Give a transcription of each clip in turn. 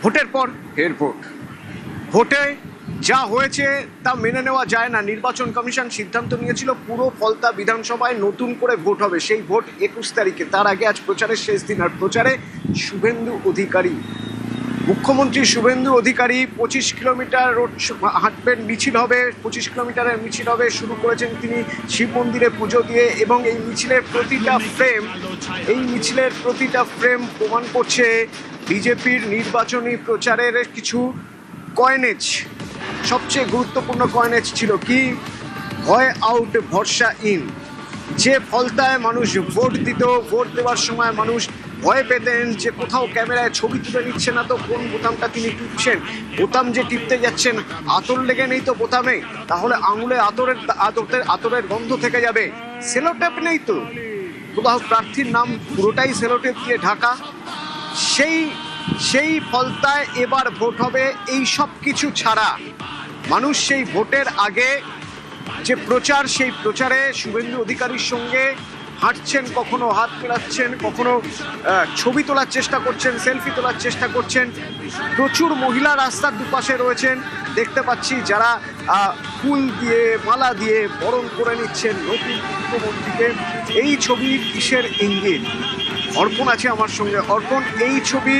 ভোটের পর ফের ভোট। ভোটে যা হয়েছে তা মেনে নেওয়া যায় না। নির্বাচন কমিশন সিদ্ধান্ত নিয়েছিল পুরো ফলতা বিধানসভায় নতুন করে ভোট হবে, সেই ভোট 21 তারিখে। তার আগে আজ প্রচারের শেষ দিন, আর প্রচারে শুভেন্দু অধিকারী, মুখ্যমন্ত্রী শুভেন্দু অধিকারী 25 কিলোমিটার রোড হাঁটবেন, মিছিল হবে, 25 কিলোমিটারের মিছিল হবে। শুরু করেছেন তিনি শিব মন্দিরে পুজো দিয়ে, এবং এই মিছিলের প্রতিটা ফ্রেম প্রমাণ করছে বিজেপির নির্বাচনী প্রচারের কিছু কয়েনেজ। সবচেয়ে গুরুত্বপূর্ণ কয়েনেজ ছিল কি? ভয় আউট, ভরসা ইন। যে ফলতায় মানুষ ভোট দিত, ভোট দেওয়ার সময় মানুষ ভয় পেতেন যে কোথাও ক্যামেরায় ছবি তুলে নিচ্ছে না তো কোন বোতামটা তিনি টিপছেন, বোতাম যে টিপতে যাচ্ছেন আতর লেগে নেই তো বোতামে, তাহলে আঙুলে আতরের গন্ধ থেকে যাবে। সেলোটেপ নেই তো, কোথাও প্রার্থীর নাম পুরোটাই সেলোটেপ দিয়ে ঢাকা। সেই ফলতায় এবার ভোট হবে। এই সব কিছু ছাড়া মানুষ সেই ভোটের আগে যে প্রচার, সেই প্রচারে শুভেন্দু অধিকারীর সঙ্গে হাঁটছেন, কখনো হাত মেলাচ্ছেন, কখনো ছবি তোলার চেষ্টা করছেন, সেলফি তোলার চেষ্টা করছেন। প্রচুর মহিলা রাস্তার দুপাশে রয়েছেন, দেখতে পাচ্ছি, যারা ফুল দিয়ে মালা দিয়ে বরণ করে নিচ্ছেন নতুন মুখ্যমন্ত্রীকে। এই ছবি কিসের ইঙ্গিত? অর্পণ আছে আমার সঙ্গে। অর্পণ, এই ছবি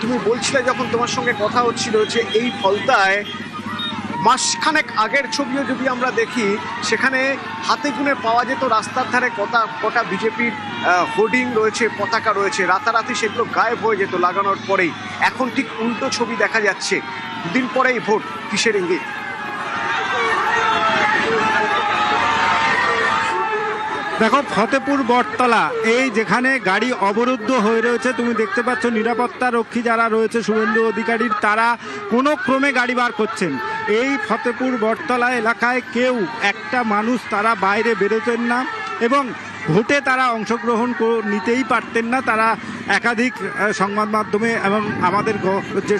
তুমি বলছিলে যখন তোমার সঙ্গে কথা হচ্ছিল যে এই ফলতায় মাসখানেক আগের ছবিও যদি আমরা দেখি, সেখানে হাতে গুনে পাওয়া যেত রাস্তার ধারে কটা বিজেপির হোর্ডিং রয়েছে, পতাকা রয়েছে। রাতারাতি সেগুলো গায়েব হয়ে যেত লাগানোর পরেই। এখন ঠিক উল্টো ছবি দেখা যাচ্ছে। দুদিন পরেই ভোট, কিসের ইঙ্গিত? দেখো, ফতেপুর বটতলা, এই যেখানে গাড়ি অবরুদ্ধ হয়ে রয়েছে, তুমি দেখতে পাচ্ছ নিরাপত্তা রক্ষী যারা রয়েছে শুভেন্দু অধিকারীর, তারা কোনো ক্রমে গাড়ি বার করছেন। এই ফতেপুর বটতলা এলাকায় কেউ একটা মানুষ তারা বাইরে বেরোতেন না, এবং ভোটে তারা অংশগ্রহণ নিতেই পারতেন না। তারা একাধিক সংবাদ মাধ্যমে এবং আমাদের যে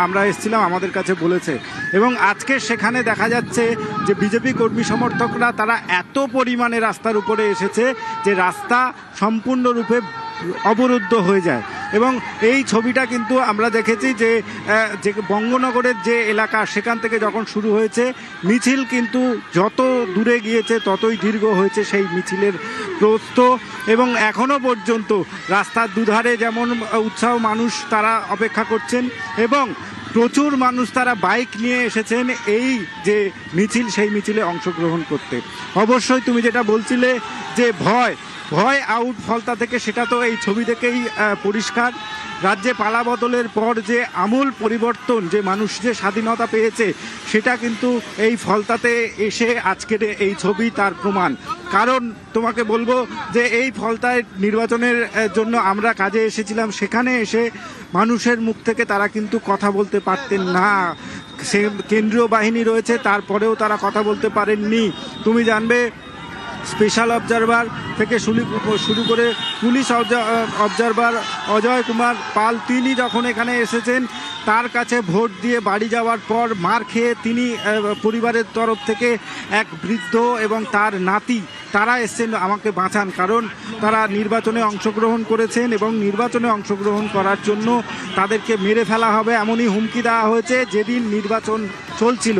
আমরা এসেছিলাম আমাদের কাছে বলেছে। এবং আজকে সেখানে দেখা যাচ্ছে যে বিজেপি কর্মী সমর্থকরা তারা এত পরিমাণে রাস্তার উপরে এসেছে যে রাস্তা সম্পূর্ণরূপে অবরুদ্ধ হয়ে যায়। এবং এই ছবিটা কিন্তু আমরা দেখেছি যে বঙ্গনগরের যে এলাকা, সেখান থেকে যখন শুরু হয়েছে মিছিল, কিন্তু যত দূরে গিয়েছে ততই দীর্ঘ হয়েছে সেই মিছিলের প্রস্থ। এবং এখনও পর্যন্ত রাস্তার দুধারে যেমন উৎসাহ মানুষ তারা অপেক্ষা করছেন, এবং প্রচুর মানুষ তারা বাইক নিয়ে এসেছেন এই যে মিছিল, সেই মিছিলে অংশগ্রহণ করতে। অবশ্যই তুমি যেটা বলছিলে যে ভয় আউট ফলতা থেকে, সেটা তো এই ছবি থেকেই পরিষ্কার। রাজ্যে পালা বদলের পর যে আমূল পরিবর্তন, যে মানুষ যে স্বাধীনতা পেয়েছে, সেটা কিন্তু এই ফলতাতে এসে আজকের এই ছবি তার প্রমাণ। কারণ তোমাকে বলবো যে এই ফলতায় নির্বাচনের জন্য আমরা কাজে এসেছিলাম, সেখানে এসে মানুষের মুখ থেকে তারা কিন্তু কথা বলতে পারতেন না। সে কেন্দ্রীয় বাহিনী রয়েছে, তারপরেও তারা কথা বলতে পারেননি। তুমি জানবে, স্পেশাল অবজারভার থেকে শুরু করে পুলিশ অবজারভার অজয় কুমার পাল, তিনি যখন এখানে এসেছেন, তার কাছে ভোট দিয়ে বাড়ি যাওয়ার পর মার খেয়ে তিনি পরিবারের তরফ থেকে এক বৃদ্ধ এবং তার নাতি, তারা এসছেন আমাকে বাঁচান, কারণ তারা নির্বাচনে অংশগ্রহণ করেছেন এবং নির্বাচনে অংশগ্রহণ করার জন্য তাদেরকে মেরে ফেলা হবে এমনই হুমকি দেওয়া হয়েছে যেদিন নির্বাচন চলছিল।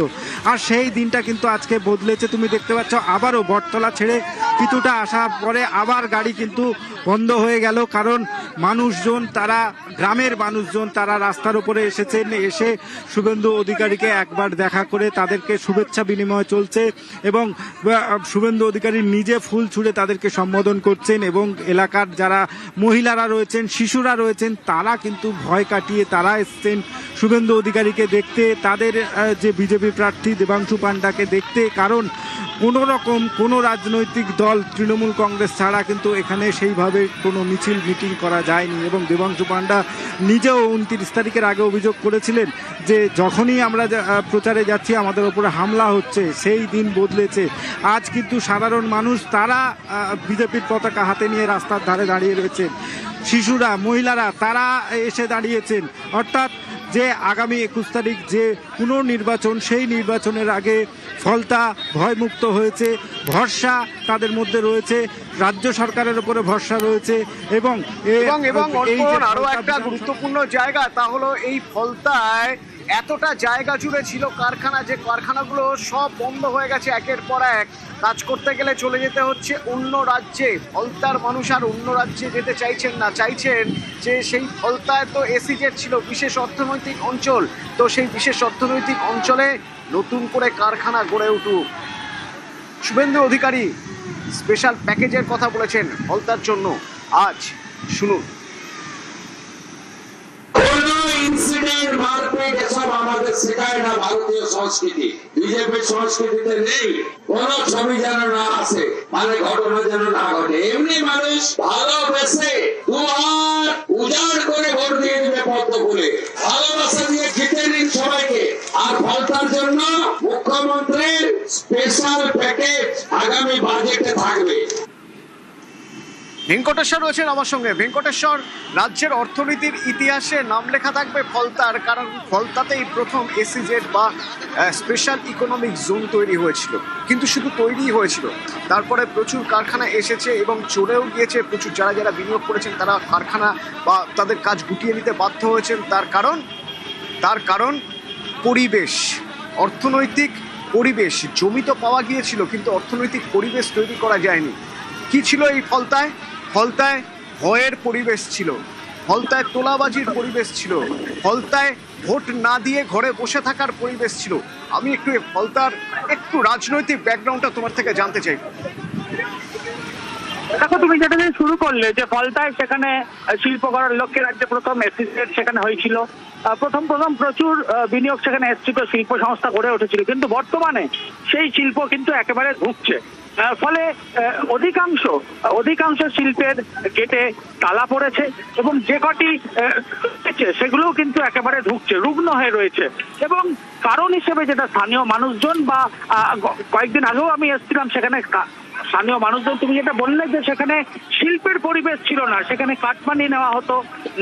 আর সেই দিনটা কিন্তু আজকে বদলেছে। তুমি দেখতে পাচ্ছ আবারও বটতলা ছেড়ে কিছুটা আসার পরে আবার গাড়ি কিন্তু বন্ধ হয়ে গেল, কারণ মানুষজন, তারা গ্রামের মানুষজন, তারা রাস্তার উপরে এসেছেন, এসে শুভেন্দু অধিকারীকে একবার দেখা করে তাদেরকে শুভেচ্ছা বিনিময় চলছে, এবং শুভেন্দু অধিকারী নিজে ফুল ছুঁড়ে তাদেরকে সম্বোধন করছেন। এবং এলাকার যারা মহিলারা রয়েছেন, শিশুরা রয়েছেন, তারা কিন্তু ভয় কাটিয়ে তারা এসছেন শুভেন্দু অধিকারীকে দেখতে, তাদের যে বিজেপি প্রার্থী দেবাংশু পাণ্ডাকে দেখতে। কারণ কোনো রাজনৈতিক দল, তৃণমূল কংগ্রেস ছাড়া কিন্তু এখানে সেইভাবে কোনো মিটিং করা যায়নি। এবং দেবাংশু পাণ্ডা নিজেও 29 তারিখের আগে অভিযোগ করেছিলেন যে যখনই আমরা প্রচারে যাচ্ছি আমাদের ওপরে হামলা হচ্ছে। সেই দিন বদলেছে। আজ কিন্তু সাধারণ মানুষ তারা বিজেপির পতাকা হাতে নিয়ে রাস্তার ধারে দাঁড়িয়ে রয়েছেন। শিশুরা, মহিলারা তারা এসে দাঁড়িয়েছেন। অর্থাৎ যে আগামী 21 তারিখ যে পুনর্নির্বাচন, সেই নির্বাচনের আগে ফলতা ভয়মুক্ত হয়েছে, ভরসা তাদের মধ্যে রয়েছে, রাজ্য সরকারের উপরে ভরসা রয়েছে এবং আরো একটা গুরুত্বপূর্ণ জায়গা, তা হলো এই ফলতায় এতটা জায়গা জুড়ে ছিল কারখানা, যে কারখানাগুলো সব বন্ধ হয়ে গেছে একের পর এক। কাজ করতে গেলে চলে যেতে হচ্ছে অন্য রাজ্যে। ফলতার মানুষ আর অন্য রাজ্যে যেতে চাইছেন না, চাইছেন যে সেই ফলতায় তো এসিজেড ছিল, বিশেষ অর্থনৈতিক অঞ্চল, তো সেই বিশেষ অর্থনৈতিক অঞ্চলে নতুন করে কারখানা গড়ে উঠুক। শুভেন্দু অধিকারী স্পেশাল প্যাকেজের কথা বলেছেন ফলতার জন্য, আজ শুনুন। ইনসিডেন্ট মারপিট এসব আমাদের শেখায় না ভারতীয় সংস্কৃতি, বিজেপির সংস্কৃতিতে নেই। কোন ছবি যেন না আসে, মানে ঘটনা যেন না ঘটে। এমনি মানুষ ভালোবেসে দুহাত উজাড় করে ভোট দিয়ে দিবে পদ্ম ফুলে, ভালোবাসা দিয়ে জিতে নিন সবাইকে। আর ফলতার জন্য মুখ্যমন্ত্রীর স্পেশাল প্যাকেজ আগামী বাজেটে থাকবে। ভেঙ্কটেশ্বর রয়েছেন আমার সঙ্গে। ভেঙ্কটেশ্বর, রাজ্যের অর্থনীতির ইতিহাসে নাম লেখা থাকবে ফলতার, কারণ ফলতাতেই প্রথম এসিজেড বা স্পেশাল ইকোনমিক জোন তৈরি হয়েছিল। কিন্তু শুধু তৈরিই হয়েছিল, তারপরে প্রচুর কারখানা এসেছে এবং চলেও গিয়েছে। প্রচুর যারা যারা বিনিয়োগ করেছেন তারা কারখানা বা তাদের কাজ গুটিয়ে নিতে বাধ্য হয়েছেন। তার কারণ পরিবেশ, অর্থনৈতিক পরিবেশ। জমি তো পাওয়া গিয়েছিল, কিন্তু অর্থনৈতিক পরিবেশ তৈরি করা যায়নি। কি ছিল এই ফলতায়? ফলতায় ভয়ের পরিবেশ ছিল, ফলতায় তোলাবাজির পরিবেশ ছিল, ফলতায় ভোট না দিয়ে ঘরে বসে থাকার পরিবেশ ছিল। আমি একটু ফলতার একটু রাজনৈতিক ব্যাকগ্রাউন্ডটা তোমার থেকে জানতে চাই। দেখো, তুমি যেটা দিয়ে শুরু করলে যে ফলতায় সেখানে শিল্প করার লক্ষ্যে রাজ্যে প্রথম এসিজেড সেখানে হয়েছিল, প্রথম প্রচুর বিনিয়োগ সেখানে এসছিল, শিল্প সংস্থা গড়ে উঠেছিল। কিন্তু বর্তমানে সেই শিল্প কিন্তু একেবারে ধুঁকছে। ফলে অধিকাংশ শিল্পের গেটে তালা পড়েছে এবং যে কটি সেগুলোও কিন্তু একেবারে ধুঁকছে, রুগ্ন হয়ে রয়েছে। এবং কারণ হিসেবে যেটা স্থানীয় মানুষজন বা কয়েকদিন আগেও আমি এসেছিলাম সেখানে, স্থানীয় মানুষজন তুমি যেটা বললে যে সেখানে শিল্পের পরিবেশ ছিল না, সেখানে কাটমানি নেওয়া হতো,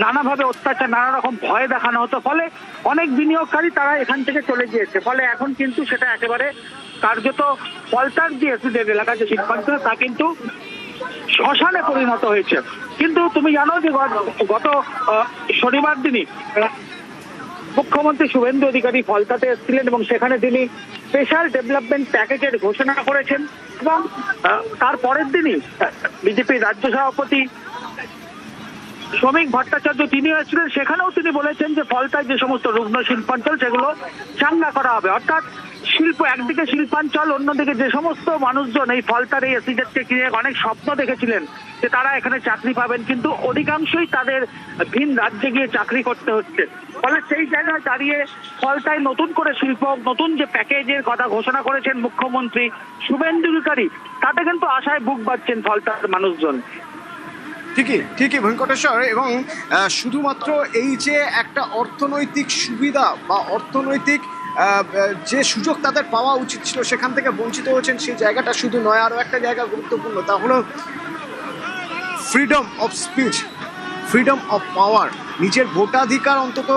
নানাভাবে অত্যাচার, নানা রকম ভয় দেখানো হতো। ফলে অনেক বিনিয়োগকারী তারা এখান থেকে চলে গিয়েছে। ফলে এখন কিন্তু সেটা একেবারে কার্যত ফলতার যে এসিডেড এলাকার যে শিল্পাঞ্চল তা কিন্তু শ্মশানে পরিণত হয়েছে। কিন্তু তুমি জানো যে গত শনিবার দিনই মুখ্যমন্ত্রী শুভেন্দু অধিকারী ফলতাতে এসেছিলেন এবং সেখানে তিনি স্পেশাল ডেভেলপমেন্ট প্যাকেজের ঘোষণা করেছেন। এবং তার পরের দিনই বিজেপির রাজ্য সভাপতি শ্রমিক ভট্টাচার্য তিনি এসেছিলেন, সেখানেও তিনি বলেছেন যে ফলতায় যে সমস্ত রুগ্ন শিল্পাঞ্চল সেগুলো চাঙ্গা করা হবে। অর্থাৎ শিল্প একদিকে শিল্পাঞ্চল, অন্যদিকে যে সমস্ত মানুষজন এই ফলতার এই এসিজেডকে ঘিরে অনেক স্বপ্ন দেখেছিলেন যে তারা এখানে চাকরি পাবেন, কিন্তু অধিকাংশই তাদের ভিন রাজ্যে গিয়ে চাকরি করতে হচ্ছে। ফলে সেই জায়গায় দাঁড়িয়ে ফলতায় নতুন করে শিল্প, নতুন যে প্যাকেজের কথা ঘোষণা করেছেন মুখ্যমন্ত্রী শুভেন্দু অধিকারী, তাতে কিন্তু আশায় বুক বাঁধছেন ফলতার মানুষজন। ঠিকই ভেঙ্কটেশ্বর। এবং শুধুমাত্র এই যে একটা অর্থনৈতিক সুবিধা বা অর্থনৈতিক যে সুযোগ তাদের পাওয়া উচিত ছিল সেখান থেকে বঞ্চিত হয়েছেন, সেই জায়গাটা শুধু নয়, আরও একটা জায়গা গুরুত্বপূর্ণ, তা হলো freedom of speech, freedom of power. নিজের ভোটাধিকার অন্তত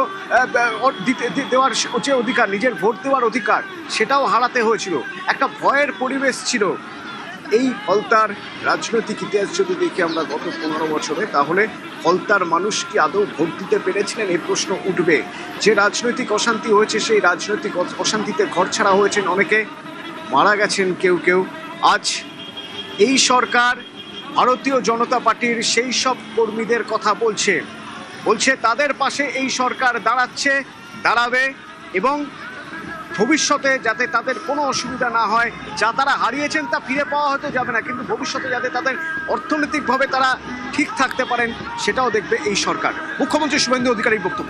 দেওয়ার যে অধিকার, নিজের ভোট দেওয়ার অধিকার, সেটাও হারাতে হয়েছিল। একটা ভয়ের পরিবেশ ছিল। এই ফলতার রাজনৈতিক ইতিহাস যদি দেখি আমরা গত 15 বছরে, তাহলে ফলতার মানুষ কি আদৌ ভোট দিতে পেরেছিলেন এই প্রশ্ন উঠবে। যে রাজনৈতিক অশান্তি হয়েছে, সেই রাজনৈতিক অশান্তিতে ঘর ছাড়া হয়েছেন অনেকে, মারা গেছেন কেউ। আজ এই সরকার ভারতীয় জনতা পার্টির সেই সব কর্মীদের কথা বলছে তাদের পাশে এই সরকার দাঁড়াবে এবং ভবিষ্যতে যাতে তাদের কোনো অসুবিধা না হয়, যা তারা হারিয়েছেন তা ফিরে পাওয়া হতে যাবে না, কিন্তু ভবিষ্যতে যাতে তাদের অর্থনৈতিকভাবে তারা ঠিক থাকতে পারেন সেটাও দেখবে এই সরকার। মুখ্যমন্ত্রী শুভেন্দু অধিকারীর বক্তব্য।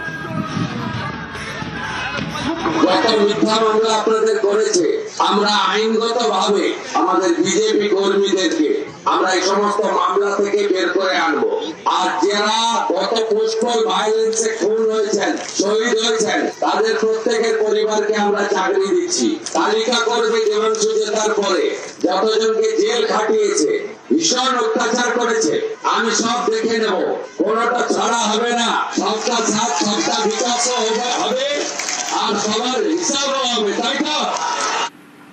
যত মিথ্যা মামলা আপনাদের করেছে, আমরা আইনগত ভাবে আমাদের বিজেপি কর্মীদেরকে আমরা এই সমস্ত মামলা থেকে বের করে আনবো। আর যারা গত পোস্টাল ভায়োলেন্সে খুন হয়েছেন, শহীদ হয়েছেন, তাদের প্রত্যেকের পরিবারকে আমরা চাকরি দিচ্ছি। তালিকা করবে দেবাংশু জেতার পরে যতজনকে জেল খাটিয়েছে ভীষণ অত্যাচার করেছে। আমি সব দেখে নেব, কোনোটা ছাড়া হবে না। সবটা সাথ সবটা বিকাশও হবে, আর সবার হিসাবও হবে, তাই তো?